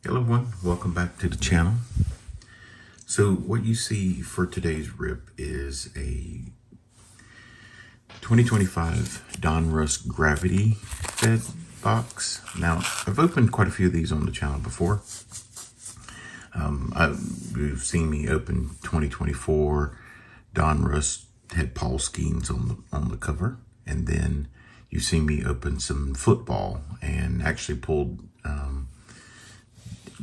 Hello everyone, welcome back to the channel. So what you see for today's rip is a 2025 Donruss Gravity Fed box. Now, I've opened quite a few of these on the channel before. You've seen me open 2024 Donruss, had Paul Skenes on the cover, and then you've seen me open some football and actually pulled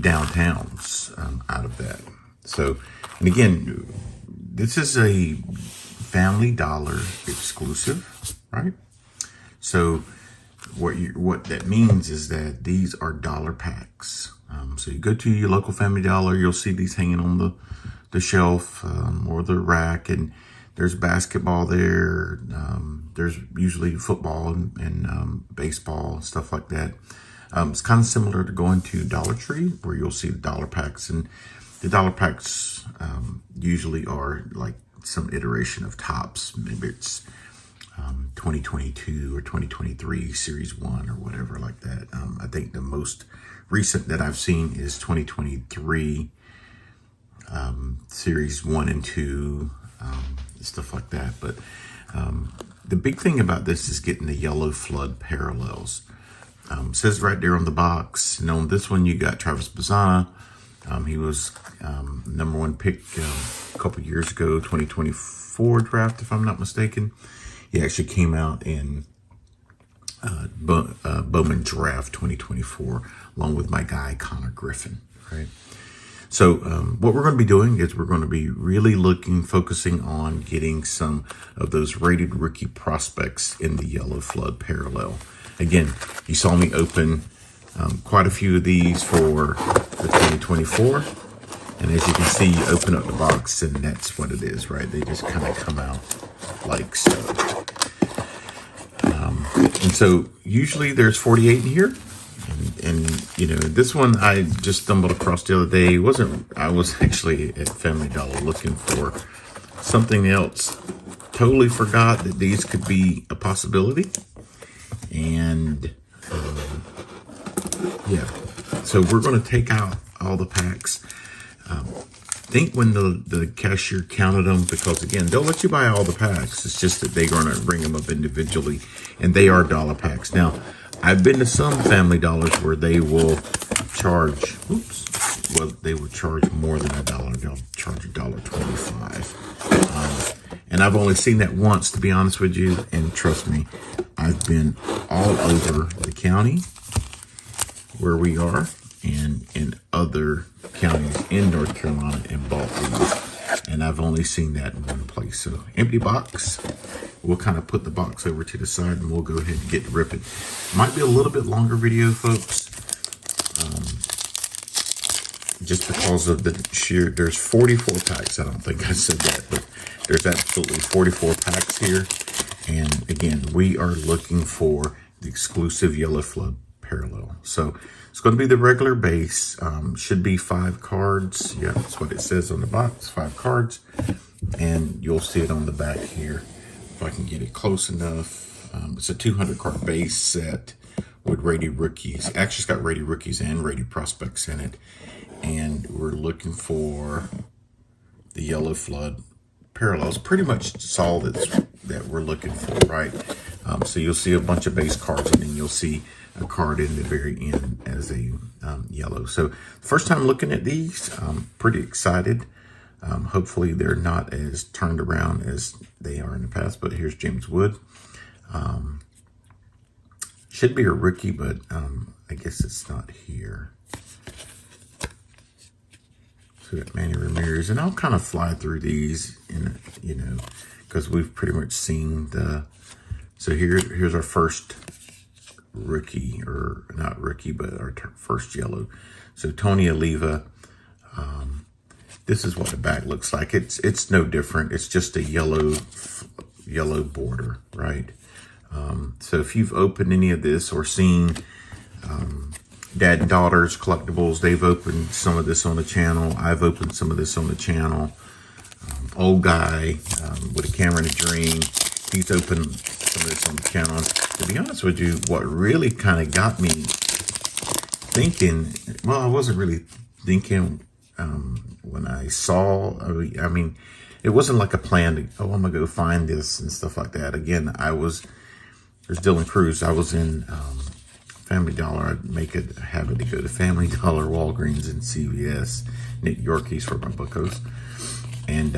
downtowns out of that. So, and again, this is a Family Dollar exclusive, right? So what that means is that these are dollar packs. So you go to your local Family Dollar, you'll see these hanging on the shelf or the rack, and there's basketball there. There's usually football and baseball and stuff like that. It's kind of similar to going to Dollar Tree, where you'll see the dollar packs, and the dollar packs usually are like some iteration of Topps. Maybe it's 2022 or 2023 Series 1 or whatever like that. I think the most recent that I've seen is 2023 Series 1 and 2, stuff like that. But the big thing about this is getting the yellow flood parallels. Says right there on the box, and on this one you got Travis Bazzana. He was #1 pick a couple years ago, 2024 draft, if I'm not mistaken. He actually came out in Bowman Draft 2024, along with my guy Konnor Griffin. Right. So what we're going to be doing is we're going to be really focusing on getting some of those rated rookie prospects in the yellow flood parallel. Again, you saw me open quite a few of these for the 2024. And as you can see, you open up the box and that's what it is, right? They just kind of come out like so. And so usually there's 48 in here. And you know, this one I just stumbled across the other day. I was actually at Family Dollar looking for something else. Totally forgot that these could be a possibility. And yeah, so we're going to take out all the packs. I think when the cashier counted them, because again, they'll let you buy all the packs. It's just that they're going to bring them up individually, and they are dollar packs. Now, I've been to some Family Dollars where they will charge, they will charge more than $1. They'll charge $1.25. And I've only seen that once, to be honest with you. And trust me, I've been all over the county where we are and in other counties in North Carolina and bought these. And I've only seen that in one place. So empty box. We'll kind of put the box over to the side and we'll go ahead and get ripping. Might be a little bit longer video, folks. Just because of the sheer, there's 44 packs. I don't think I said that, but there's absolutely 44 packs here. And again, we are looking for the exclusive yellow flood parallel. So it's going to be the regular base. Should be 5 cards. Yeah, that's what it says on the box, 5 cards. And you'll see it on the back here. If I can get it close enough. It's a 200 card base set with rated rookies. Actually, it's got rated rookies and rated prospects in it. And we're looking for the yellow flood parallels. Pretty much solid that we're looking for, right? So you'll see a bunch of base cards, and then you'll see a card in the very end as a yellow. So first time looking at these, I'm pretty excited. Hopefully they're not as turned around as they are in the past, but here's James Wood. Should be a rookie, but I guess it's not here. So we got Manny Ramirez, and I'll kind of fly through these, you know, because we've pretty much seen the. So here's our first rookie, or not rookie, but our first yellow. So Tony Oliva. This is what the back looks like. It's no different. It's just a yellow border, right? So if you've opened any of this or seen Dad and Daughters Collectibles, they've opened some of this on the channel. I've opened some of this on the channel. Old Guy with a Camera and a Dream, he's opened some of this on the channel. To be honest with you, what really kind of got me thinking, well, I wasn't really thinking when I saw, I mean, it wasn't like a plan to, oh, I'm going to go find this and stuff like that. Again, there's Dylan Cruz. I was in Family Dollar. I'd make it a habit to go to Family Dollar, Walgreens, and CVS. Nick Yorkies for my buckos. And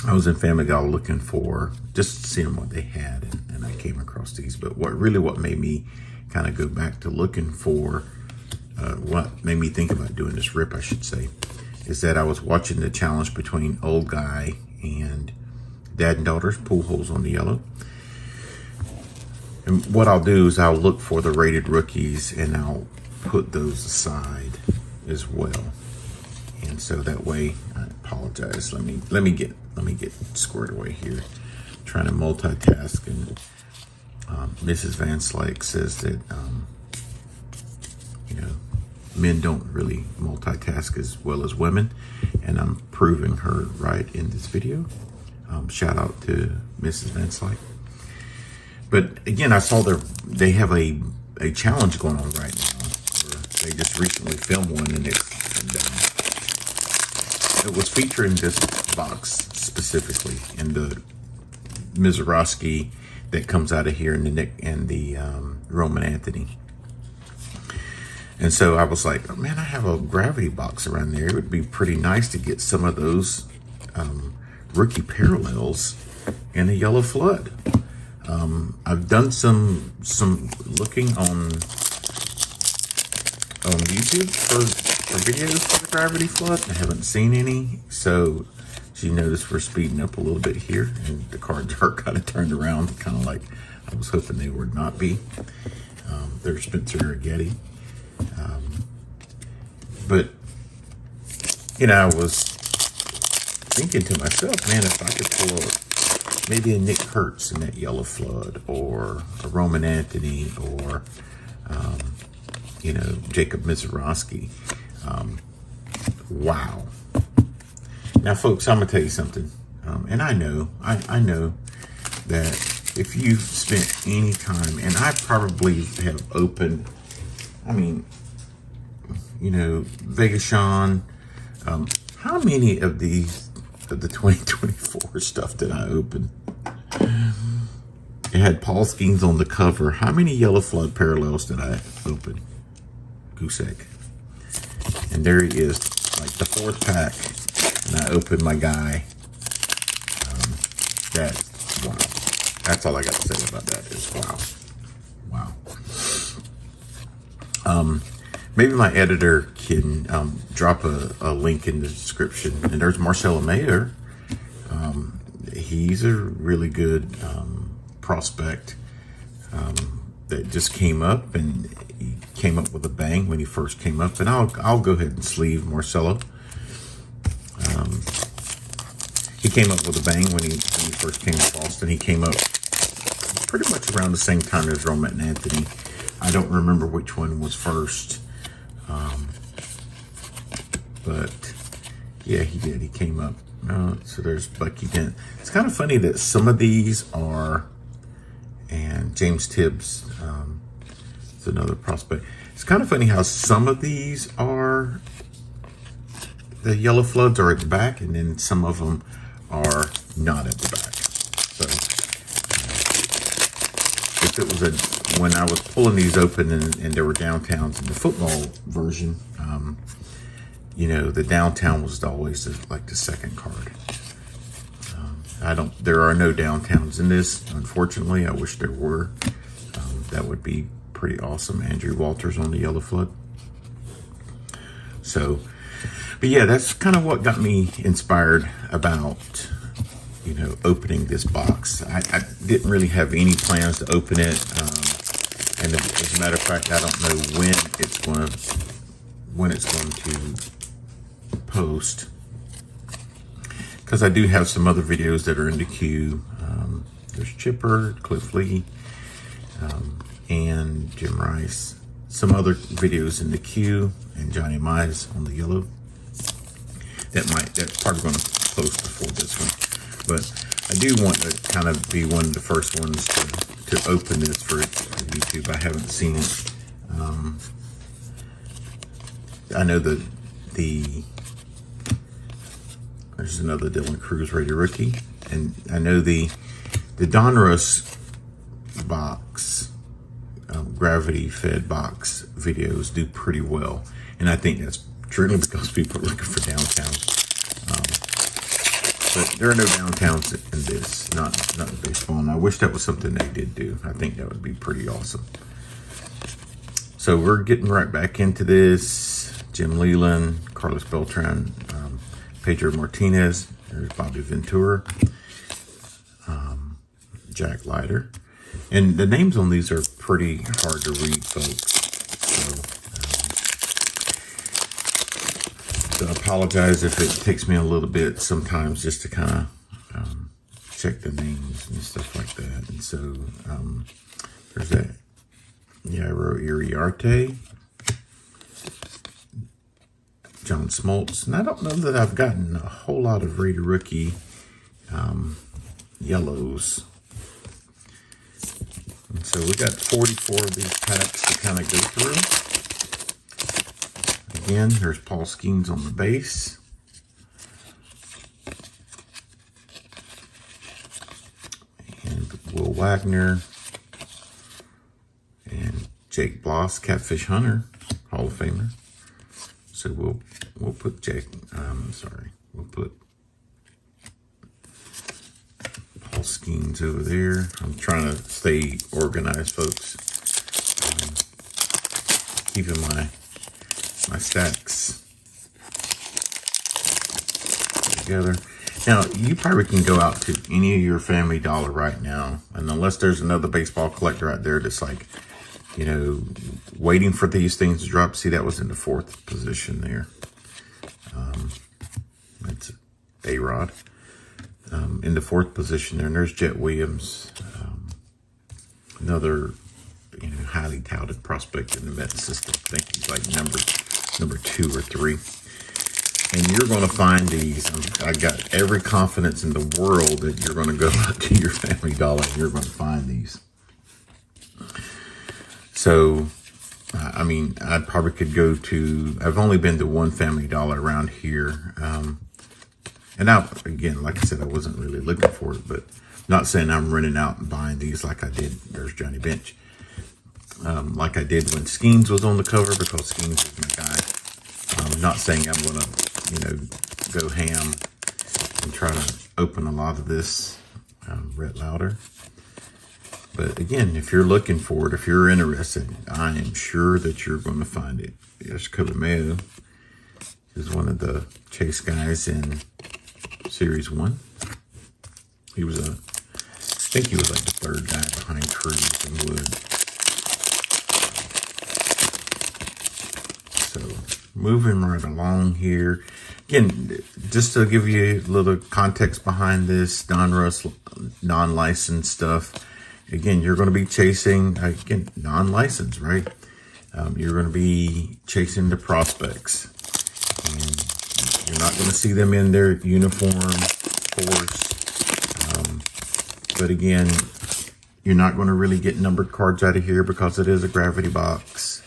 I was in Family Dollar looking for, just seeing what they had, and I came across these. But what made me kind of go back to looking for, what made me think about doing this rip, I should say, is that I was watching the challenge between Old Guy and Dad and Daughter's Pool Holes on the Yellow. And what I'll do is I'll look for the rated rookies and I'll put those aside as well. And so that way, I apologize. Let me get squared away here. I'm trying to multitask, and Mrs. Van Slyke says that you know, men don't really multitask as well as women, and I'm proving her right in this video. Shout out to Mrs. Van Slyke. But again, I saw they have a challenge going on right now. They just recently filmed one, and it was featuring this box specifically, and the Mizorowski that comes out of here, and the Nick and the Roman Anthony. And so I was like, oh, man, I have a gravity box around there. It would be pretty nice to get some of those rookie parallels in a yellow flood. I've done some looking on YouTube for videos for the gravity flood. I haven't seen any, so as you notice, we're speeding up a little bit here, and the cards are kind of turned around, kind of like I was hoping they would not be. There's Spencer Getty. But, you know, I was thinking to myself, man, if I could pull up maybe a Nick Kurtz in that yellow flood, or a Roman Anthony, or, you know, Jacob Mizorowski. Wow. Now, folks, I'm going to tell you something. And I know that if you've spent any time, and I probably have opened, I mean, you know, Vegas Sean, how many of these, of the 2024 stuff did I open? It had Paul Skenes on the cover. How many yellow flood parallels did I open? Goose egg. And there he is, like the fourth pack. And I opened my guy. Wow. That's all I got to say about that is wow. Maybe my editor can drop a link in the description. And there's Marcelo Mayer. He's a really good prospect that just came up, and he came up with a bang when he first came up. And I'll go ahead and sleeve Marcelo. He came up with a bang when he first came to Boston. He came up pretty much around the same time as Roman Anthony. I don't remember which one was first. But yeah, he did. He came up. So there's Bucky Dent. It's kind of funny that some of these are, and James Tibbs is another prospect. It's kind of funny how some of these are, the yellow floods are at the back, and then some of them are not at the back. So if it was when I was pulling these open and there were downtowns in the football version, you know, the downtown was always like the second card. There are no downtowns in this, unfortunately. I wish there were. That would be pretty awesome. Andrew Walters on the yellow flood. So, but yeah, that's kind of what got me inspired about, you know, opening this box. I didn't really have any plans to open it. And as a matter of fact, I don't know when it's going to post, because I do have some other videos that are in the queue. There's Chipper, Cliff Lee, and Jim Rice. Some other videos in the queue, and Johnny Mize on the yellow. That's probably going to post before this one. But I do want to kind of be one of the first ones to open this for YouTube. I haven't seen it I know that there's another Dylan Cruz rated rookie, and I know the Donruss box, gravity fed box videos do pretty well, and I think that's truly because people are looking for downtown. But there are no downtowns in this, not in baseball, and I wish that was something they did do. I think that would be pretty awesome. So we're getting right back into this. Jim Leland, Carlos Beltran, Pedro Martinez, there's Bobby Ventura, Jack Leiter. And the names on these are pretty hard to read, folks. So I apologize if it takes me a little bit sometimes just to kind of check the names and stuff like that. And so there's that Yairo Iriarte, John Smoltz, and I don't know that I've gotten a whole lot of rated rookie yellows. And so we got 44 of these packs to kind of go through. Again, there's Paul Skenes on the base. And Will Wagner. And Jake Bloss, Catfish Hunter, Hall of Famer. So we'll put we'll put Paul Skenes over there. I'm trying to stay organized, folks. Keeping my stacks together. Now, you probably can go out to any of your Family Dollar right now, and unless there's another baseball collector out there that's like, you know, waiting for these things to drop. See, that was in the 4th position there. That's A-Rod. In the 4th position there, and there's Jet Williams, another, you know, highly touted prospect in the Mets system. I think he's like number 2 or 3. And you're going to find these. I got every confidence in the world that you're going to go out to your Family Dollar and you're going to find these. So, I mean, I probably could go to, I've only been to one Family Dollar around here. And now, again, like I said, I wasn't really looking for it, but not saying I'm running out and buying these like I did. There's Johnny Bench. Like I did when Skenes was on the cover, because Skenes is my guy. I'm not saying I'm going to, you know, go ham and try to open a lot of this Rhett Lauder. But again, if you're looking for it, if you're interested, I am sure that you're going to find it. Yes, Mayo is one of the chase guys in Series 1. He was I think he was like the 3rd guy behind Cruz and Wood. So moving right along here. Again, just to give you a little context behind this, Donruss non-licensed stuff. Again, you're going to be chasing, again, non-licensed, right? You're going to be chasing the prospects. And you're not going to see them in their uniform, of course. But again, you're not going to really get numbered cards out of here because it is a gravity box.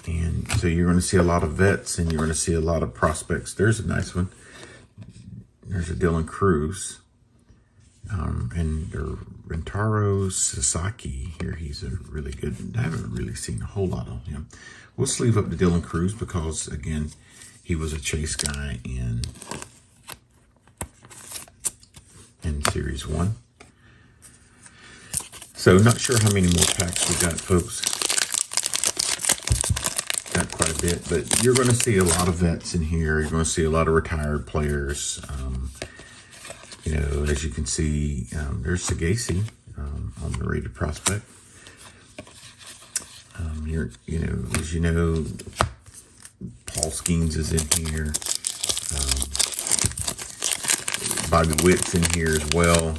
And so you're going to see a lot of vets and you're going to see a lot of prospects. There's a nice one. There's a Dylan Cruz. And Rentaro Sasaki here. He's a really good, I haven't really seen a whole lot on him. We'll sleeve up the Dylan Cruz because, again, he was a chase guy in Series 1. So not sure how many more packs we got, folks. Got quite a bit, but you're going to see a lot of vets in here. You're going to see a lot of retired players. You know, as you can see, there's Skenes on the rated prospect. You know, as you know, Paul Skenes is in here. Bobby Witt's in here as well.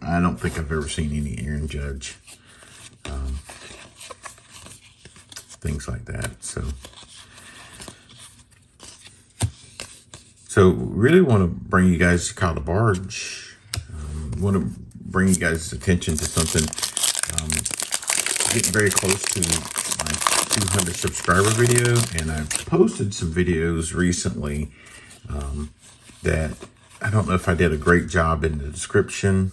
I don't think I've ever seen any Aaron Judge. Things like that. So really want to bring you guys to Kyle DeBarge. Want to bring you guys' attention to something. getting very close to my 200 subscriber video, and I've posted some videos recently that I don't know if I did a great job in the description.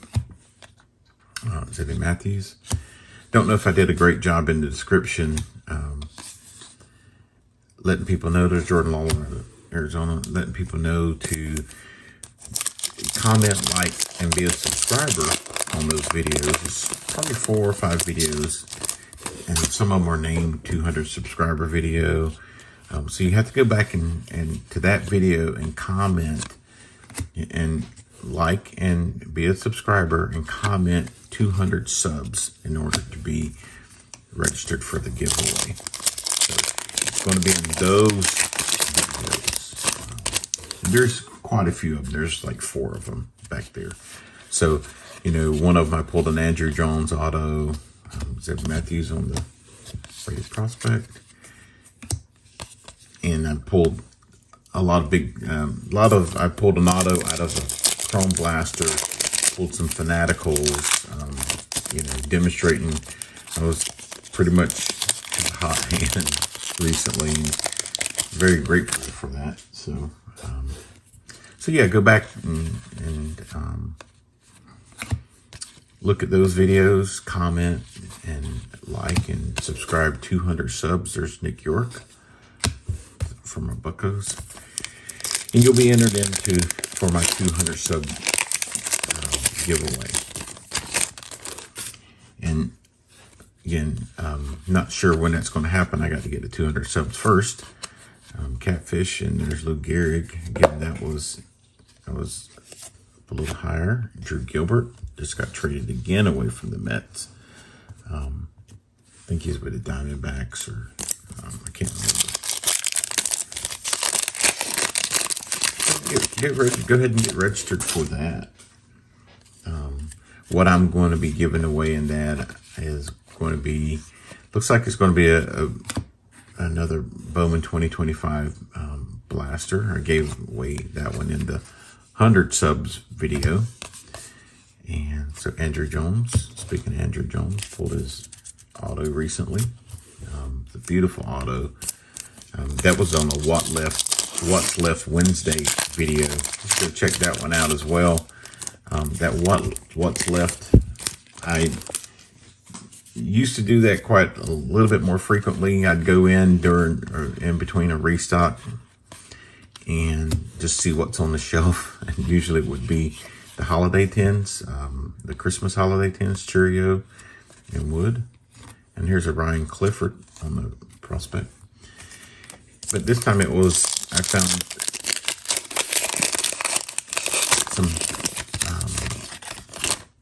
Xavier Matthews. Don't know if I did a great job in the description, letting people know. There's Jordan Lawler, Arizona, letting people know to comment, like, and be a subscriber on those videos. It's probably 4 or 5 videos, and some of them are named 200 subscriber video. So you have to go back and to that video and comment and like and be a subscriber and comment 200 subs in order to be registered for the giveaway. So it's going to be in those videos. There's quite a few of them. There's like 4 of them back there. So, you know, one of them I pulled an Andrew Jones auto, Zeb Matthews on the rated prospect, and I pulled a lot of I pulled an auto out of a Chrome Blaster, pulled some Fanaticals, you know, demonstrating. I was pretty much in a hot hand recently, and very grateful for that. So, so yeah, go back and look at those videos, comment and like and subscribe. 200 subs. There's Nick York from our Buccos. And you'll be entered into for my 200 sub giveaway. And again, not sure when that's going to happen. I got to get to 200 subs first. Catfish, and there's Lou Gehrig. Again, that was a little higher. Drew Gilbert just got traded again away from the Mets. I think he's with the Diamondbacks, or I can't remember. Get ready. Go ahead and get registered for that. What I'm going to be giving away in that is going to be, looks like it's going to be another Bowman 2025 blaster. I gave away that one in the 100 subs video. And so Andrew Jones, speaking of Andrew Jones, pulled his auto recently. It's a beautiful auto. That was on the What's Left Wednesday video. Just go check that one out as well. That What's Left, I used to do that quite a little bit more frequently. I'd go in during or in between a restock and just see what's on the shelf. And usually it would be the holiday tins, the Christmas holiday tins, Cheerio and Wood. And here's a Ryan Clifford on the prospect. But this time I found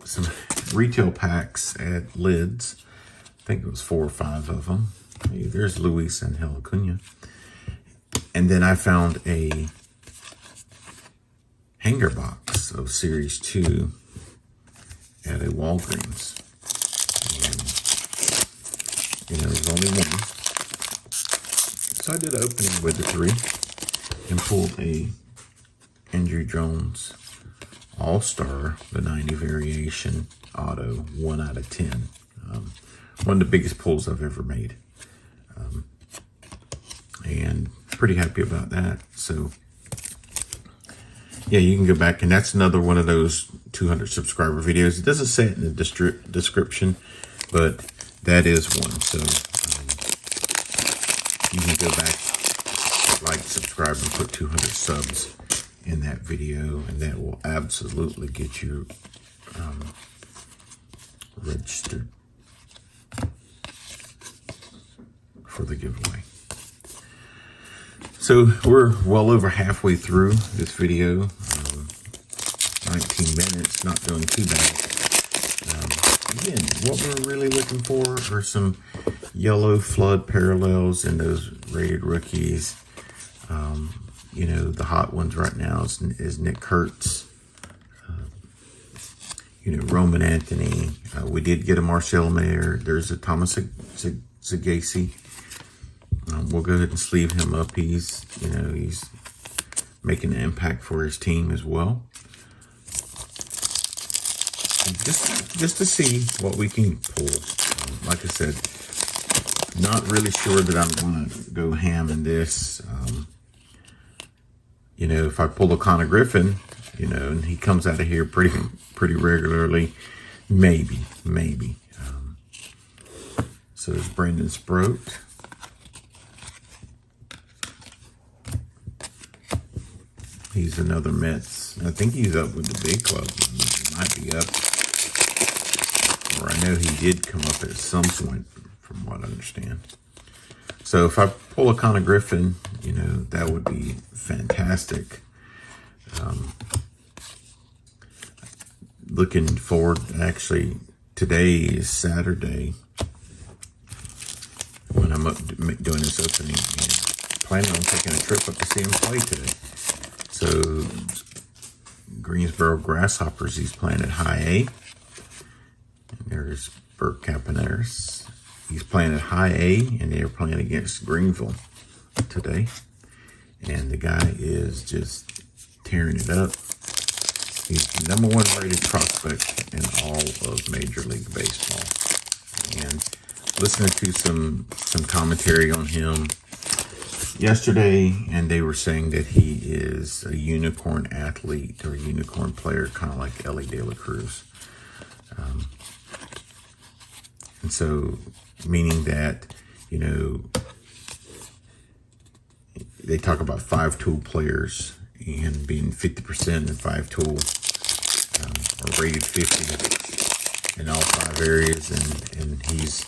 some retail packs at Lids. I think it was 4 or 5 of them. Hey, there's Luis Angel Acuna. And then I found a hanger box of Series 2 at a Walgreens. And, you know, there's only one. So I did an opening with the 3 and pulled a Andrew Jones All-Star, the 90 variation auto, 1 out of 10. One of the biggest pulls I've ever made. And pretty happy about that. So yeah, you can go back, and that's another one of those 200 subscriber videos. It doesn't say it in the description, but that is one. So you can go back, like, subscribe, and put 200 subs in that video, and that will absolutely get you registered for the giveaway. So we're well over halfway through this video. 19 minutes, not doing too bad. Again, what we're really looking for are some yellow flood parallels in those rated rookies. You know, the hot ones right now is Nick Kurtz. You know, Roman Anthony. We did get a Marcelo Mayer. There's a Thomas Zagasi. We'll go ahead and sleeve him up. He's making an impact for his team as well. And just to see what we can pull. Like I said, not really sure that I'm going to go ham in this. You know, if I pull a Konnor Griffin, you know, and he comes out of here pretty regularly, maybe. So there's Brandon Sproat. He's another Mets. I think he's up with the big club. He might be up. Or I know he did come up at some point, from what I understand. So if I pull a Konnor Griffin, you know, that would be fantastic. Looking forward, actually, today is Saturday when I'm up doing this opening, and planning on taking a trip up to see him play today. So Greensboro Grasshoppers, he's playing at High A. And there's Bert Campaneris. He's playing at High A, and they're playing against Greenville today. And the guy is just tearing it up. He's the #1 rated prospect in all of Major League Baseball. And listening to some commentary on him yesterday, and they were saying that he is a unicorn athlete or a unicorn player, kind of like Ellie De La Cruz. And so, meaning that, you know, they talk about 5-tool players and being 50% in 5-tool, or rated 50 in all 5 areas, and he's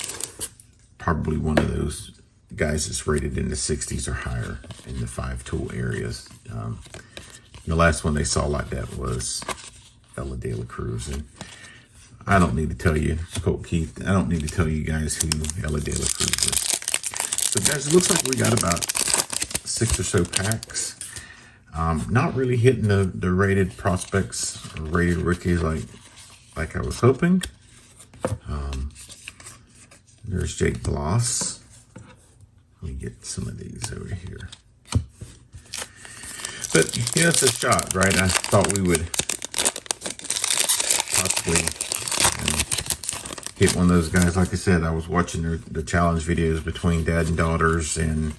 probably one of those guys that's rated in the 60s or higher in the 5-tool areas. The last one they saw like that was Ellie De La Cruz, and I don't need to tell you, Colt Keith, I don't need to tell you guys who Ellie De La Cruz is. So guys, it looks like we got about 6 or so packs. Not really hitting the rated prospects or rated rookies like I was hoping. There's Jake Bloss. Let me get some of these over here. But yeah, it's a shot, right? I thought we would possibly hit one of those guys. Like I said, I was watching the challenge videos between dad and daughters and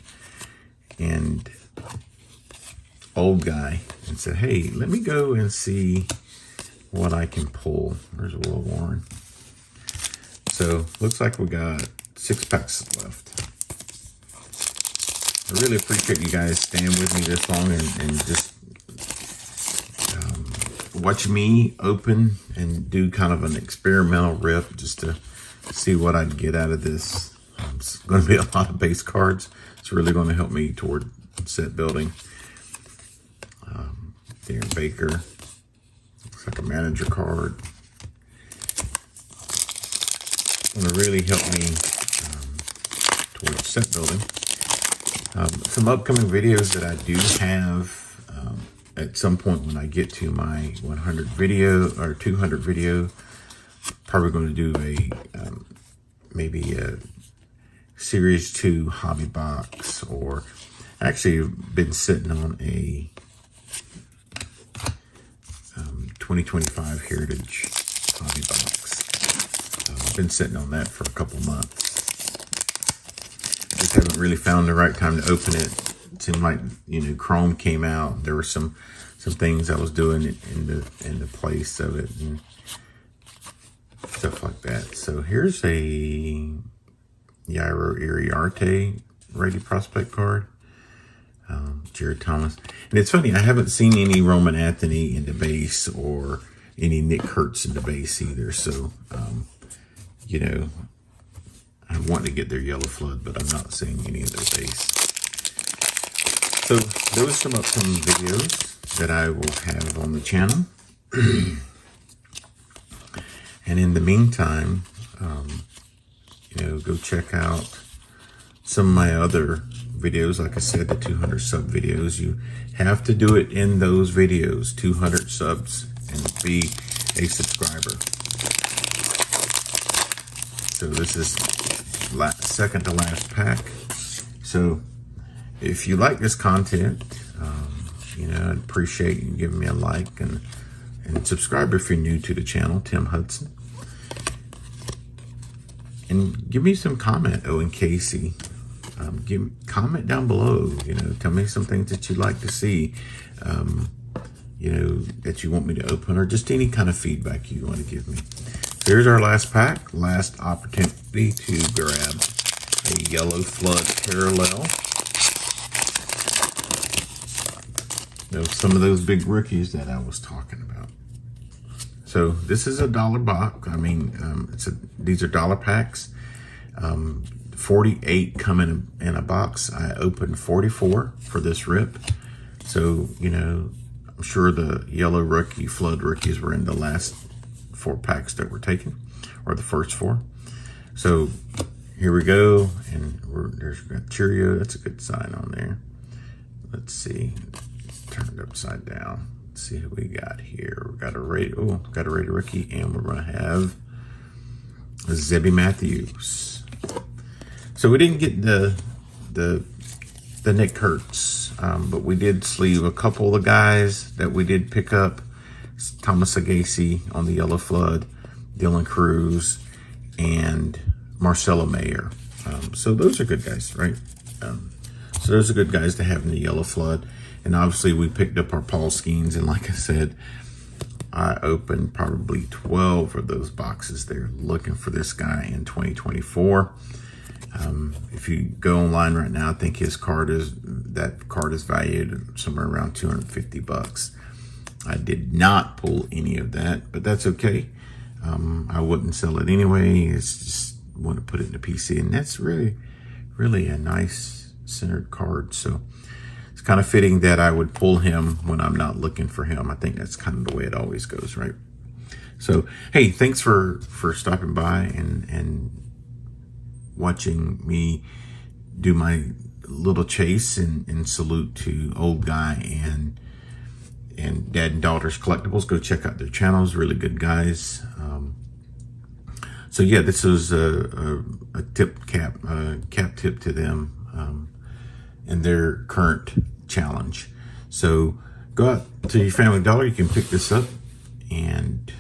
old guy, and said, hey, let me go and see what I can pull. There's Will Warren. So looks like we got 6 packs left. I really appreciate you guys staying with me this long and just watch me open and do kind of an experimental rip just to see what I'd get out of this. It's going to be a lot of base cards. It's really going to help me toward set building. Darren Baker. Looks like a manager card. It's going to really help me towards set building. Some upcoming videos that I do have at some point when I get to my 100 video or 200 video, probably going to do a maybe a Series 2 hobby box, or actually been sitting on a 2025 Heritage hobby box. I've been sitting on that for a couple months. Just haven't really found the right time to open it. It seemed like, you know, Chrome came out. There were some things I was doing in the place of it and stuff like that. So here's a Yairo Iriarte rated prospect card. Jared Thomas. And it's funny, I haven't seen any Roman Anthony in the base or any Nick Kurtz in the base either. So, you know, I want to get their yellow flood, but I'm not seeing any of their base. So those are some upcoming videos that I will have on the channel. And in the meantime, you know, go check out some of my other videos. Like I said, the 200 sub videos. You have to do it in those videos, 200 subs, and be a subscriber. So this is second to last pack. So if you like this content, you know, I'd appreciate you giving me a like and subscribe if you're new to the channel, Tim Hudson. And give me some comment, Owen Casey. Comment down below, tell me some things that you'd like to see, that you want me to open, or just any kind of feedback you want to give me. So here's our last pack, last opportunity to grab a yellow flood parallel. Some of those big rookies that I was talking about. So this is a $1 box. I mean, these are dollar packs. 48 come in a box. I opened 44 for this rip. So, I'm sure the yellow rookie, flood rookies were in the last 4 packs that were taken, or the first 4. So here we go. And there's got Cheerio. That's a good sign on there. Let's see. Turn it upside down. Let's see who we got here. We got a rated rookie, and we're going to have Zebby Matthews. So we didn't get the Nick Kurtz, but we did sleeve a couple of the guys that we did pick up. Thomas Agassi on the yellow flood, Dylan Cruz, and Marcelo Mayer. So those are good guys, right? So those are good guys to have in the yellow flood. And obviously we picked up our Paul Skenes, and like I said, I opened probably 12 of those boxes there looking for this guy in 2024. If you go online right now, I think that card is valued somewhere around 250 bucks. I did not pull any of that, but that's okay. I wouldn't sell it anyway. It's just want to put it in the PC, and that's really, really a nice centered card. So it's kind of fitting that I would pull him when I'm not looking for him. I think that's kind of the way it always goes, right? So, hey, thanks for stopping by and watching me do my little chase and salute to Old Guy and Dad and Daughters Collectibles. Go check out their channels, really good guys. So yeah, this was a cap tip to them in their current challenge. So go out to your Family Dollar, you can pick this up, and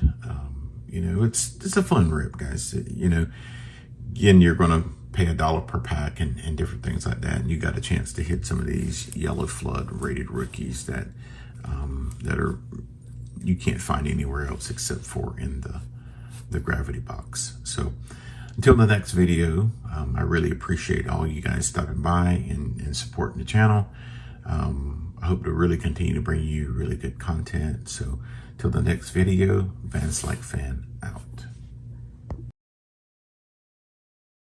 it's a fun rip, guys. Again, you're gonna pay $1 per pack and different things like that, and you got a chance to hit some of these yellow flood rated rookies that are you can't find anywhere else except for in the gravity box. So until the next video, I really appreciate all you guys stopping by and supporting the channel. I hope to really continue to bring you really good content. So till the next video, Vance Like Fan out.